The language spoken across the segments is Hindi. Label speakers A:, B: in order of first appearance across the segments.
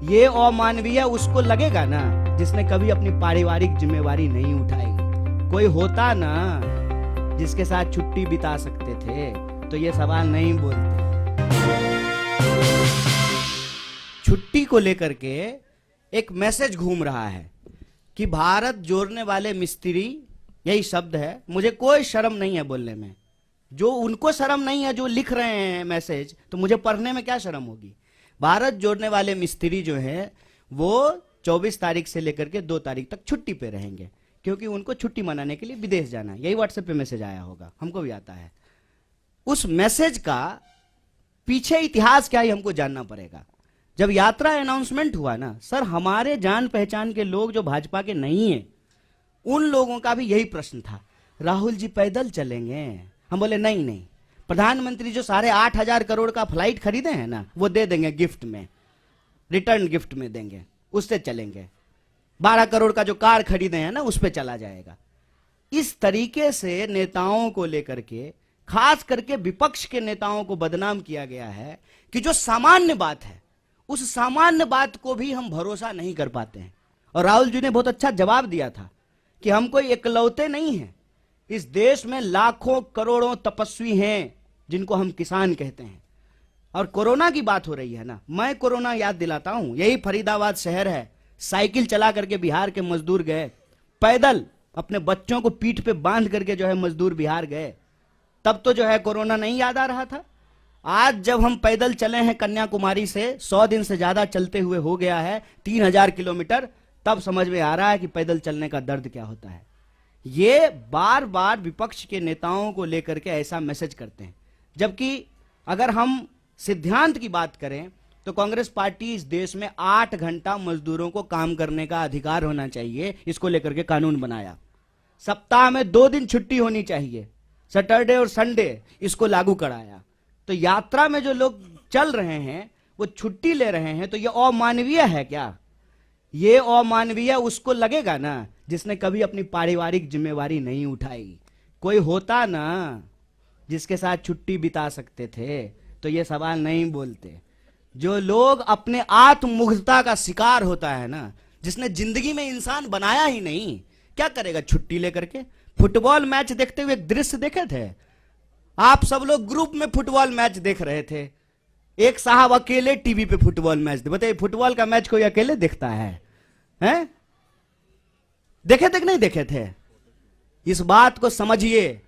A: ये अमानवीय उसको लगेगा ना जिसने कभी अपनी पारिवारिक जिम्मेवारी नहीं उठाई। कोई होता ना जिसके साथ छुट्टी बिता सकते थे तो ये सवाल नहीं बोलते। छुट्टी को लेकर के एक मैसेज घूम रहा है कि भारत जोड़ने वाले मिस्त्री, यही शब्द है। मुझे कोई शर्म नहीं है बोलने में। जो उनको शर्म नहीं है जो लिख रहे हैं मैसेज, तो मुझे पढ़ने में क्या शर्म होगी। भारत जोड़ने वाले मिस्त्री जो हैं वो 24 तारीख से लेकर के 2 तारीख तक छुट्टी पे रहेंगे, क्योंकि उनको छुट्टी मनाने के लिए विदेश जाना है। यही व्हाट्सएप पे मैसेज आया होगा, हमको भी आता है। उस मैसेज का पीछे इतिहास क्या है हमको जानना पड़ेगा। जब यात्रा अनाउंसमेंट हुआ ना सर, हमारे जान पहचान के लोग जो भाजपा के नहीं है उन लोगों का भी यही प्रश्न था, राहुल जी पैदल चलेंगे। हम बोले नहीं नहीं, प्रधानमंत्री जो 8,500 करोड़ का फ्लाइट खरीदे हैं ना वो दे देंगे गिफ्ट में, रिटर्न गिफ्ट में देंगे, उससे चलेंगे। 12 करोड़ का जो कार खरीदे हैं ना उस पे चला जाएगा। इस तरीके से नेताओं को लेकर के, खास करके विपक्ष के नेताओं को बदनाम किया गया है कि जो सामान्य बात है उस सामान्य बात को भी हम भरोसा नहीं कर पाते हैं। और राहुल जी ने बहुत अच्छा जवाब दिया था कि हम कोई इकलौते नहीं हैं, इस देश में लाखों करोड़ों तपस्वी हैं जिनको हम किसान कहते हैं। और कोरोना की बात हो रही है ना, मैं कोरोना याद दिलाता हूं। यही फरीदाबाद शहर है, साइकिल चला करके बिहार के मजदूर गए, पैदल अपने बच्चों को पीठ पे बांध करके जो है मजदूर बिहार गए। तब तो जो है कोरोना नहीं याद आ रहा था। आज जब हम पैदल चले हैं कन्याकुमारी से, 100 दिन से ज्यादा चलते हुए हो गया है 3000 किलोमीटर, तब समझ में आ रहा है कि पैदल चलने का दर्द क्या होता है। ये बार बार विपक्ष के नेताओं को लेकर के ऐसा मैसेज करते हैं, जबकि अगर हम सिद्धांत की बात करें तो कांग्रेस पार्टी इस देश में 8 घंटा मजदूरों को काम करने का अधिकार होना चाहिए, इसको लेकर के कानून बनाया। सप्ताह में 2 दिन छुट्टी होनी चाहिए, सैटरडे और संडे, इसको लागू कराया। तो यात्रा में जो लोग चल रहे हैं वो छुट्टी ले रहे हैं, तो ये अमानवीय है क्या। ये अमानवीय उसको लगेगा ना जिसने कभी अपनी पारिवारिक जिम्मेवारी नहीं उठाई। कोई होता ना जिसके साथ छुट्टी बिता सकते थे तो ये सवाल नहीं बोलते। जो लोग अपने आत्ममुग्धता का शिकार होता है ना, जिसने जिंदगी में इंसान बनाया ही नहीं, क्या करेगा छुट्टी लेकर के। फुटबॉल मैच देखते हुए एक दृश्य देखे थे आप सब लोग, ग्रुप में फुटबॉल मैच देख रहे थे, एक साहब अकेले टीवी पे फुटबॉल मैच। बताइए फुटबॉल का मैच कोई अकेले देखता है? हैं? देखे थे कि नहीं देखे थे? इस बात को समझिए।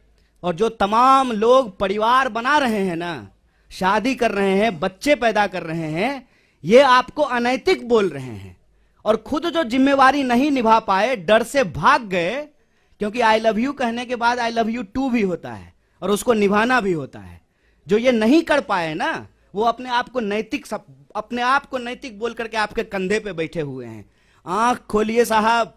A: और जो तमाम लोग परिवार बना रहे हैं ना, शादी कर रहे हैं, बच्चे पैदा कर रहे हैं, ये आपको अनैतिक बोल रहे हैं। और खुद जो जिम्मेवारी नहीं निभा पाए, डर से भाग गए, क्योंकि आई लव यू कहने के बाद आई लव यू टू भी होता है और उसको निभाना भी होता है। जो ये नहीं कर पाए ना, वो अपने आप को नैतिक बोल करके आपके कंधे पे बैठे हुए हैं। आंख खोलिए साहब,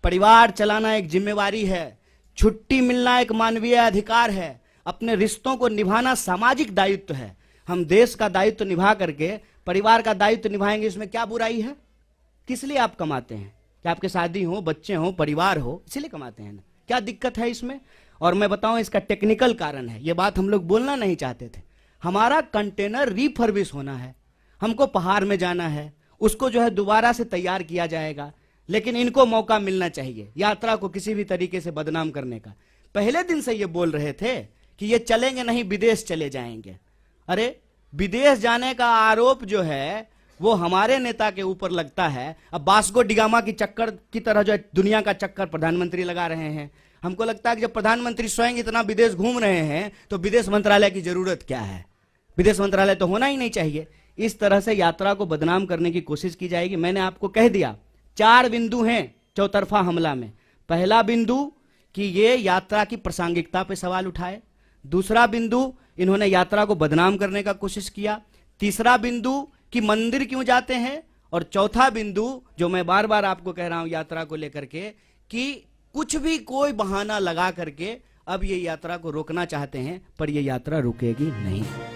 A: परिवार चलाना एक जिम्मेवारी है, छुट्टी मिलना एक मानवीय अधिकार है, अपने रिश्तों को निभाना सामाजिक दायित्व है। हम देश का दायित्व निभा करके परिवार का दायित्व निभाएंगे, इसमें क्या बुराई है। किस लिए आप कमाते हैं? कि आपके शादी हो, बच्चे हो, परिवार हो, इसलिए कमाते हैं ना। क्या दिक्कत है इसमें? और मैं बताऊं इसका टेक्निकल कारण है, ये बात हम लोग बोलना नहीं चाहते थे। हमारा कंटेनर रिफर्बिश होना है, हमको पहाड़ में जाना है, उसको जो है दोबारा से तैयार किया जाएगा। लेकिन इनको मौका मिलना चाहिए यात्रा को किसी भी तरीके से बदनाम करने का। पहले दिन से ये बोल रहे थे कि ये चलेंगे नहीं, विदेश चले जाएंगे। अरे विदेश जाने का आरोप जो है वो हमारे नेता के ऊपर लगता है। अब वास्को डिगामा की चक्कर की तरह जो दुनिया का चक्कर प्रधानमंत्री लगा रहे हैं। हमको लगता है कि जब प्रधानमंत्री स्वयं इतना विदेश घूम रहे हैं तो विदेश मंत्रालय की जरूरत क्या है। विदेश मंत्रालय तो होना ही नहीं चाहिए। इस तरह से यात्रा को बदनाम करने की कोशिश की जाएगी। मैंने आपको कह दिया 4 बिंदु हैं चौतरफा हमला में। पहला बिंदु कि ये यात्रा की प्रासंगिकता पे सवाल उठाए, दूसरा बिंदु इन्होंने यात्रा को बदनाम करने का कोशिश किया, तीसरा बिंदु कि मंदिर क्यों जाते हैं, और चौथा बिंदु जो मैं बार बार आपको कह रहा हूं यात्रा को लेकर के कि कुछ भी कोई बहाना लगा करके अब ये यात्रा को रोकना चाहते हैं, पर ये यात्रा रुकेगी नहीं।